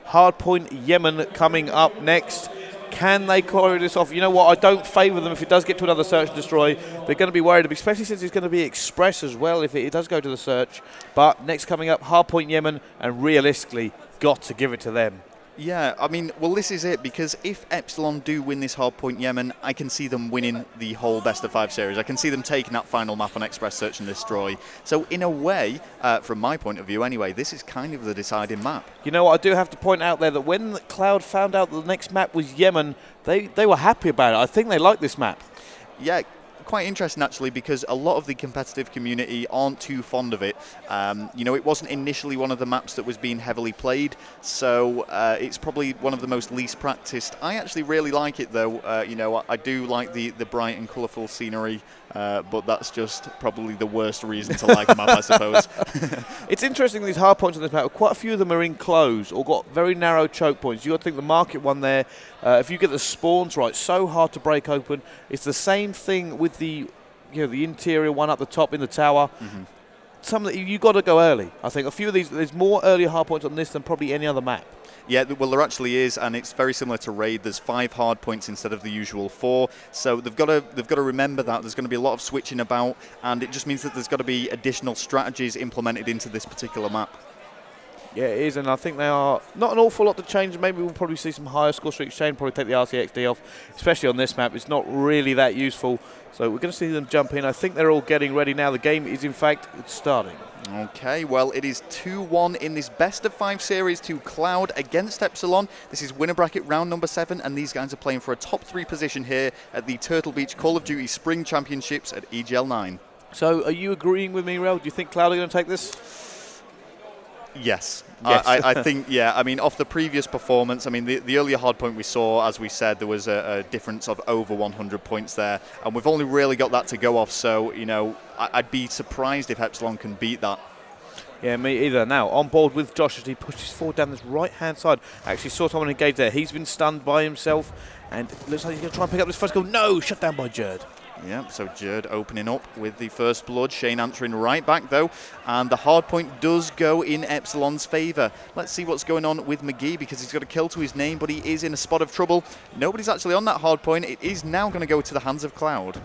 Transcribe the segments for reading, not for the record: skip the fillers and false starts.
Hardpoint Yemen coming up next. Can they carry this off? You know what? I don't favour them if it does get to another search and destroy. They're going to be worried, especially since it's going to be Express as well if it does go to the search. But next coming up, Hardpoint Yemen, and realistically, got to give it to them. Yeah, I mean, well, this is it, because if Epsilon do win this Hardpoint Yemen, I can see them winning the whole best-of-5 series. I can see them taking that final map on Express Search and Destroy. So, in a way, from my point of view anyway, this is kind of the deciding map. You know what, I do have to point out there that when Cloud found out the next map was Yemen, they were happy about it. I think they like this map. Yeah. Quite interesting actually, because a lot of the competitive community aren't too fond of it. You know, it wasn't initially one of the maps that was being heavily played, so it's probably one of the most least practiced. I actually really like it though. You know, I do like the bright and colourful scenery, but that's just probably the worst reason to like a map, I suppose. It's interesting, these hard points on this map, quite a few of them are enclosed or got very narrow choke points. You've got to think the market one there, if you get the spawns right, so hard to break open. It's the same thing with the interior one up the top in the tower. Some that you got to go early. I think a few of these, there's more earlier hard points on this than probably any other map. Yeah, well, there actually is, and it's very similar to Raid. There's 5 hard points instead of the usual 4, so they've got to remember that there's going to be a lot of switching about, and it just means that there's got to be additional strategies implemented into this particular map. Yeah, it is, and I think they are not an awful lot to change. Maybe we'll probably see some higher score streaks change, probably take the RCXD off, especially on this map. It's not really that useful, so we're going to see them jump in. I think they're all getting ready now. The game is, in fact, it's starting. Okay, well, it is 2-1 in this best-of-5 series to Cloud against Epsilon. This is winner bracket round number 7, and these guys are playing for a top 3 position here at the Turtle Beach Call of Duty Spring Championships at EGL9. So, are you agreeing with me, Rel? Do you think Cloud are going to take this? Yes. Yes. I think, yeah. I mean, off the previous performance, I mean, the earlier hardpoint we saw, as we said, there was a difference of over 100 points there, and we've only really got that to go off, so, you know, I'd be surprised if Epsilon can beat that. Yeah, me either. Now, on board with Josh as he pushes forward down this right-hand side. Actually saw someone engage there. He's been stunned by himself, and it looks like he's going to try and pick up this first goal. No, shut down by Jerd. Yeah, so Jerd opening up with the first blood. Shane answering right back, though. And the hard point does go in Epsilon's favour. Let's see what's going on with McGee, because he's got a kill to his name, but he is in a spot of trouble. Nobody's actually on that hard point. It is now going to go to the hands of Cloud.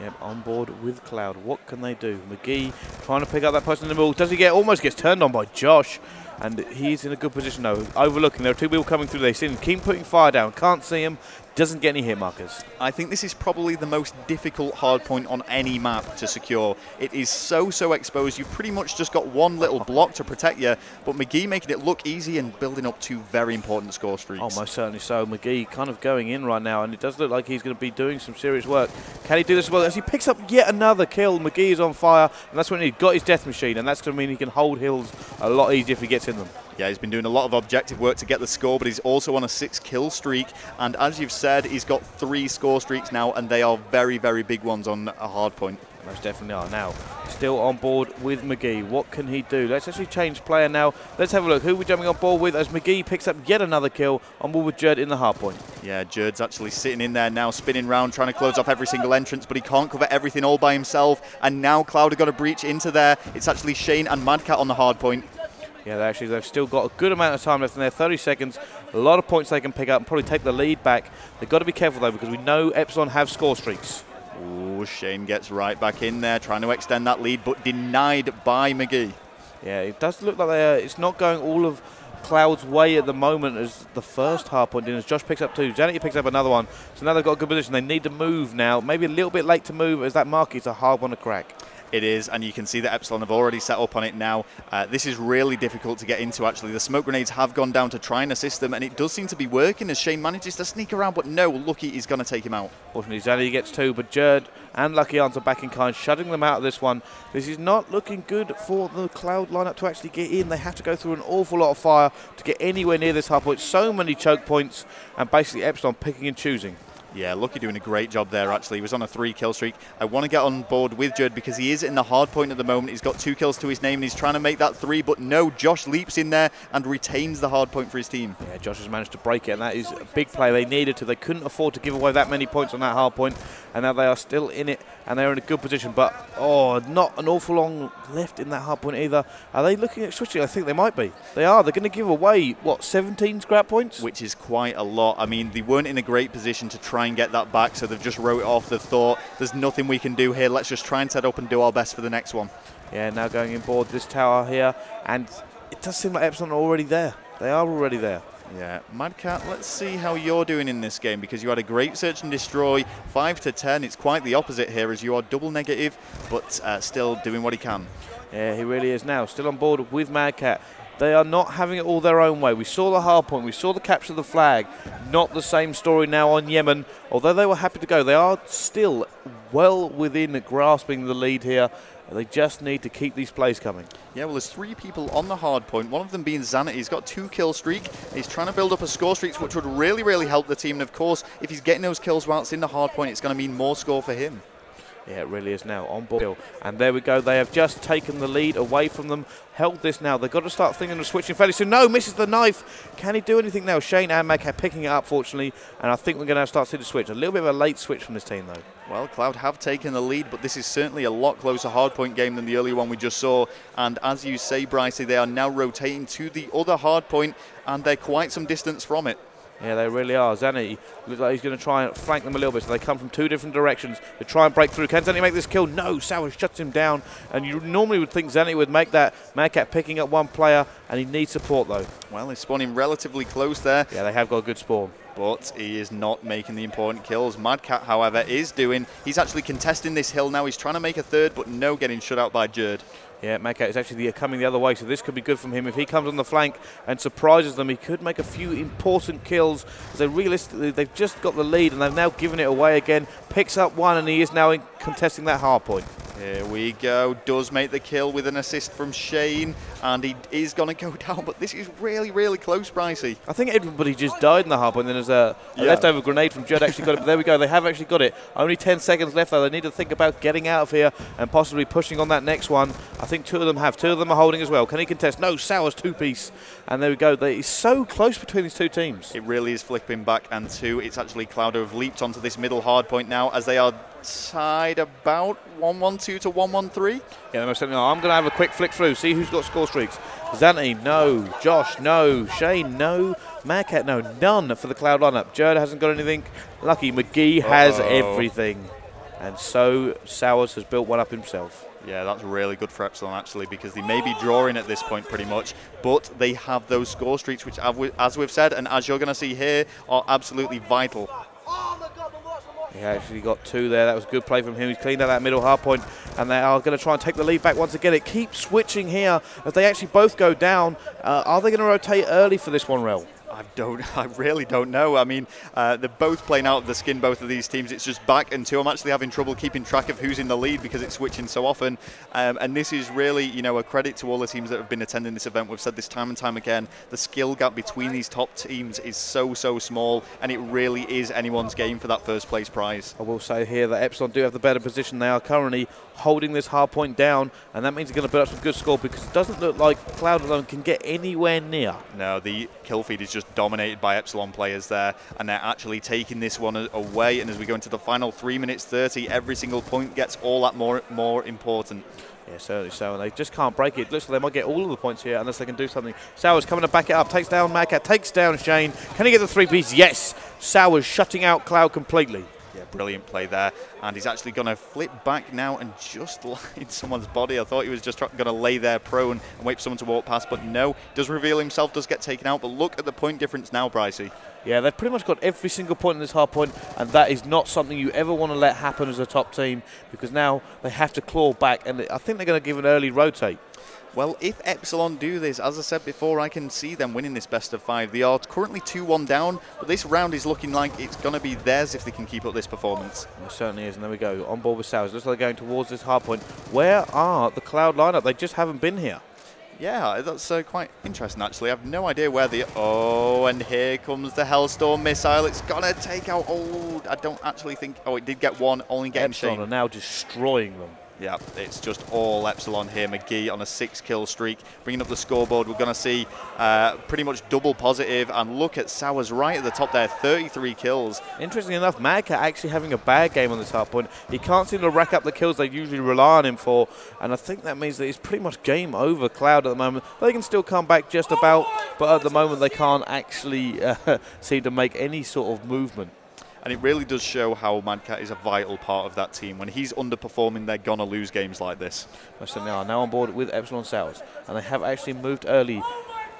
Yep, on board with Cloud. What can they do? McGee trying to pick up that person in the middle. Does he get, almost gets turned on by Josh. And he's in a good position, though. Overlooking, there are 2 people coming through. They see him, keep putting fire down. Can't see him. Doesn't get any hit markers. I think this is probably the most difficult hardpoint on any map to secure. It is so exposed. You've pretty much just got one little block to protect you, but McGee making it look easy and building up 2 very important score streaks. Oh, most certainly so. McGee kind of going in right now, and it does look like he's going to be doing some serious work. Can he do this as well? As he picks up yet another kill, McGee is on fire, and that's when he got his death machine, and that's going to mean he can hold hills a lot easier if he gets in them. Yeah, he's been doing a lot of objective work to get the score, but he's also on a 6-kill streak. And as you've said, he's got 3 score streaks now, and they are very big ones on a hard point. Most definitely are. Now, still on board with McGee. What can he do? Let's actually change player now. Let's have a look. Who are we jumping on board with as McGee picks up yet another kill on board with Jerd in the hard point? Yeah, Jerd's actually sitting in there now, spinning round, trying to close off every single entrance, but he can't cover everything all by himself. And now Cloud have got a breach into there. It's actually Shane and Madcat on the hard point. Yeah, they've still got a good amount of time left in there, 30 seconds, a lot of points they can pick up and probably take the lead back. They've got to be careful, though, because we know Epsilon have score streaks. Ooh, Shane gets right back in there, trying to extend that lead, but denied by McGee. Yeah, it does look like it's not going all of Cloud's way at the moment as the first hard point in, as Josh picks up 2. Janet picks up another one. So now they've got a good position. They need to move now. Maybe a little bit late to move, as that mark is a hard one to crack. It is, and you can see that Epsilon have already set up on it now. This is really difficult to get into, actually. The smoke grenades have gone down to try and assist them, and it does seem to be working as Shane manages to sneak around, but no, Lucky is going to take him out. Fortunately, Zanny gets 2, but Jerd and Lucky answer back in kind, shutting them out of this one. This is not looking good for the Cloud lineup to actually get in. They have to go through an awful lot of fire to get anywhere near this hard point. So many choke points, and basically Epsilon picking and choosing. Yeah, Lucky doing a great job there, actually. He was on a 3-kill streak. I want to get on board with Jerd because he is in the hard point at the moment. He's got 2 kills to his name and he's trying to make that 3, but no, Josh leaps in there and retains the hard point for his team. Yeah, Josh has managed to break it, and that is a big play. They needed to. They couldn't afford to give away that many points on that hard point, and now they are still in it, and they're in a good position. But, oh, not an awful long left in that hard point either. Are they looking at switching? I think they might be. They are. They're going to give away, what, 17 scrap points? Which is quite a lot. I mean, they weren't in a great position to try and get that back, so they've just wrote it off. They've thought, there's nothing we can do here. Let's just try and set up and do our best for the next one. Yeah, now going in board this tower here, and it does seem like Epsilon are already there. They are already there. Yeah, Madcat, let's see how you're doing in this game, because you had a great search and destroy, 5 to 10. It's quite the opposite here, as you are double negative, but still doing what he can. Yeah, he really is now. Still on board with Madcat. They are not having it all their own way. We saw the hard point. We saw the capture of the flag. Not the same story now on Yemen. Although they were happy to go, they are still well within grasping the lead here. They just need to keep these plays coming. Yeah, well, there's 3 people on the hard point, one of them being Xanat. He's got 2-kill streak. He's trying to build up a score streak, which would really, really help the team. And, of course, if he's getting those kills whilst in the hard point, it's going to mean more score for him. Yeah, it really is now on board. And there we go. They have just taken the lead away from them. Held this now. They've got to start thinking of switching fairly soon. No, misses the knife. Can he do anything now? Shane and Madcat picking it up, fortunately. And I think we're going to start seeing the switch. A little bit of a late switch from this team, though. Well, Cloud have taken the lead, but this is certainly a lot closer hardpoint game than the earlier one we just saw. And as you say, Brycey, they are now rotating to the other hardpoint, and they're quite some distance from it. Yeah, they really are. Xanat looks like he's going to try and flank them a little bit, so they come from 2 different directions to try and break through. Can Xanat make this kill? No, Sour shuts him down, and you normally would think Xanat would make that. Madcat picking up one player, and he needs support, though. Well, he's spawning relatively close there. Yeah, they have got a good spawn. But he is not making the important kills. Madcat, however, is doing. He's actually contesting this hill now. He's trying to make a 3rd, but no, getting shut out by Jerd. Yeah, Madcat is actually coming the other way, so this could be good from him. If he comes on the flank and surprises them, he could make a few important kills. They realistically, they've just got the lead, and they've now given it away again. Picks up one, and he is now contesting that hard point. Here we go. Does make the kill with an assist from Shane, and he is going to go down, but this is really, really close, Brycey. I think everybody just died in the hard point. Then there's a leftover grenade from Jerd actually got it, but there we go. They have actually got it. Only 10 seconds left, though. They need to think about getting out of here and possibly pushing on that next one. I think 2 of them have. 2 of them are holding as well. Can he contest? No, Sour's 2-piece. And there we go. It's so close between these 2 teams. It really is flipping back, and 2. It's actually Cloud who have leaped onto this middle hard point now, as they are tied about 1-1-2 to 1-1-3. Yeah, I'm going to have a quick flick through, see who's got score streaks. Xanat, no. Josh, no. Shane, no. Madcat, no. None for the Cloud lineup. Jerd hasn't got anything. Lucky McGee has everything. And so Sours has built one up himself. Yeah, that's really good for Epsilon, actually, because they may be drawing at this point pretty much, but they have those score streaks, which, as we've said, and as you're going to see here, are absolutely vital. He actually got 2 there. That was a good play from him. He's cleaned out that middle hard point, and they are going to try and take the lead back once again. It keeps switching here as they actually both go down. Are they going to rotate early for this one, Rel? I really don't know. I mean, they're both playing out of the skin, both of these teams. It's just back and 2. I'm actually having trouble keeping track of who's in the lead because it's switching so often. And this is really, you know, a credit to all the teams that have been attending this event. We've said this time and time again. The skill gap between these top teams is so small, and it really is anyone's game for that first place prize. I will say here that Epsilon do have the better position. They are currently holding this hard point down, and that means they're going to build up some good score because it doesn't look like Cloud alone can get anywhere near. No, the kill feed is just dominated by Epsilon players there, and they're actually taking this one away. And as we go into the final 3 minutes 30, every single point gets all that more important. Yeah, certainly so, and they just can't break it. It looks like they might get all of the points here unless they can do something. Sours coming to back it up, takes down Madcat, takes down Shane. Can he get the 3-piece? Yes! Sours shutting out Cloud completely. Yeah, brilliant play there. And he's actually going to flip back now and just lie in someone's body. I thought he was just going to lay there prone and wait for someone to walk past, but no. Does reveal himself, does get taken out, but look at the point difference now, Brycey. Yeah, they've pretty much got every single point in this hard point, and that is not something you ever want to let happen as a top team because now they have to claw back, and I think they're going to give an early rotate. Well, if Epsilon do this, as I said before, I can see them winning this best of 5. They are currently 2-1 down, but this round is looking like it's going to be theirs if they can keep up this performance. It certainly is, and there we go. On board with Sours. Looks like they're going towards this hard point. Where are the Cloud lineup? They just haven't been here. Yeah, that's quite interesting, actually. I have no idea where the... Oh, and here comes the Hellstorm missile. It's going to take out... Oh, I don't actually think... Oh, it did get one, only getting Epsilon Shane. are now destroying them. Yeah, it's just all Epsilon here. McGee on a 6-kill streak, bringing up the scoreboard. We're going to see pretty much double positive. And look at Sowers right at the top there, 33 kills. Interestingly enough, Madcat actually having a bad game on this hard point. He can't seem to rack up the kills they usually rely on him for. And I think that means that it's pretty much game over Cloud at the moment. They can still come back just about, but at the moment they can't actually seem to make any sort of movement. And it really does show how Madcat is a vital part of that team. When he's underperforming, they're going to lose games like this. Most certainly are. Now on board with Epsilon Sales. And they have actually moved early.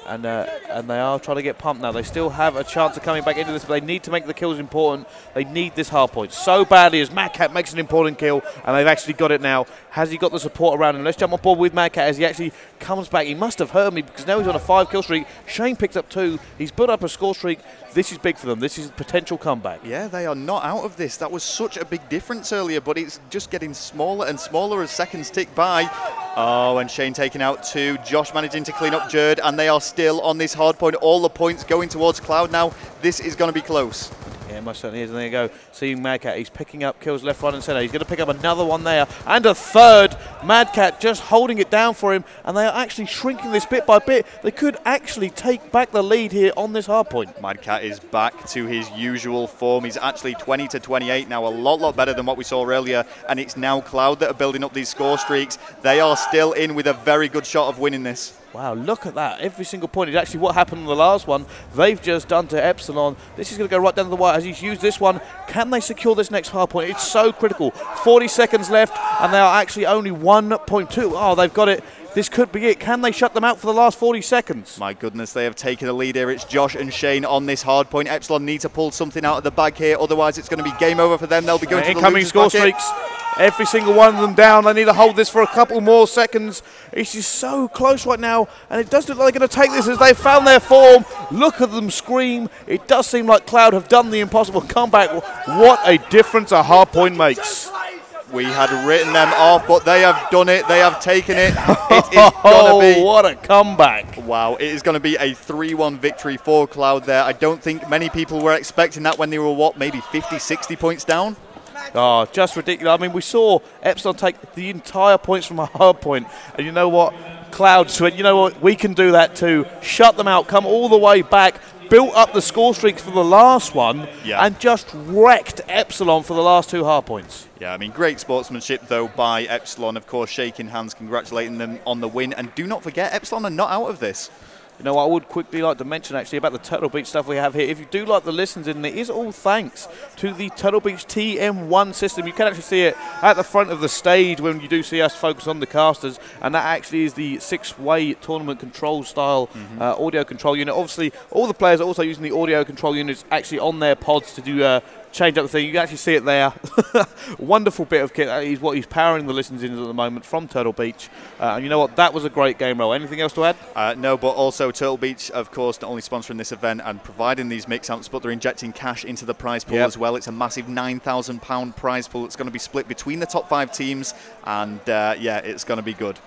And they are trying to get pumped now. They still have a chance of coming back into this, but they need to make the kills important. They need this hard point so badly as Madcat makes an important kill, and they've actually got it now. Has he got the support around him? Let's jump on board with Madcat as he actually comes back. He must have heard me because now he's on a 5-kill streak. Shane picks up 2. He's built up a score streak. This is big for them. This is a potential comeback. Yeah, they are not out of this. That was such a big difference earlier, but it's just getting smaller and smaller as seconds tick by. Oh, and Shane taking out 2. Josh managing to clean up Jerd, and they are still on this hard point. All the points going towards Cloud now. This is going to be close. Yeah, most certainly is. And there you go. Seeing Madcat, he's picking up kills left, right, and centre. He's going to pick up another one there, and a third. Madcat just holding it down for him, and they are actually shrinking this bit by bit. They could actually take back the lead here on this hard point. Madcat is back to his usual form. He's actually 20 to 28 now, a lot better than what we saw earlier. And it's now Cloud that are building up these score streaks. They are still in with a very good shot of winning this. Wow, look at that. Every single point is actually what happened in the last one. They've just done to Epsilon. This is going to go right down to the wire as he's used this one. Can they secure this next hard point? It's so critical. 40 seconds left, and they are actually only 1.2. Oh, they've got it. This could be it. Can they shut them out for the last 40 seconds? My goodness, they have taken the lead here. It's Josh and Shane on this hard point. Epsilon need to pull something out of the bag here. Otherwise, it's going to be game over for them. They'll be going to the incoming score streaks. Every single one of them down. They need to hold this for a couple more seconds. It's just so close right now, and it does look like they're going to take this as they've found their form. Look at them scream. It does seem like Cloud have done the impossible comeback. What a difference a hard point makes. We had written them off, but they have done it. They have taken it. It is going to be... What a comeback. Wow, it is going to be a 3-1 victory for Cloud there. I don't think many people were expecting that when they were, what, maybe 50, 60 points down? Oh, just ridiculous. I mean, we saw Epsilon take the entire points from a hard point. And you know what? Cloud went, you know what? We can do that too. Shut them out, come all the way back, built up the score streaks for the last one, and just wrecked Epsilon for the last 2 hard points. Yeah, I mean, great sportsmanship, though, by Epsilon. Of course, shaking hands, congratulating them on the win. And do not forget, Epsilon are not out of this. You know, I would quickly like to mention actually about the Turtle Beach stuff we have here. If you do like the listens in, it is all thanks to the Turtle Beach TM1 system. You can actually see it at the front of the stage when you do see us focus on the casters, and that actually is the 6-way tournament control style audio control unit. Obviously, all the players are also using the audio control units actually on their pods to do change up the thing. You can actually see it there. Wonderful bit of kit. That is what he's powering the listens in at the moment from Turtle Beach. And you know what? That was a great game roll. Anything else to add? No, but also Turtle Beach, of course, not only sponsoring this event and providing these mix amps, but they're injecting cash into the prize pool as well. It's a massive £9,000 prize pool. It's going to be split between the top 5 teams, and yeah, it's going to be good.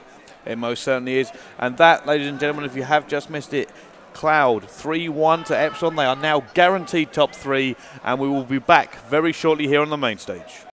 It most certainly is. And that, ladies and gentlemen, if you have just missed it, Cloud 3-1 to Epsilon. They are now guaranteed top 3, and we will be back very shortly here on the main stage.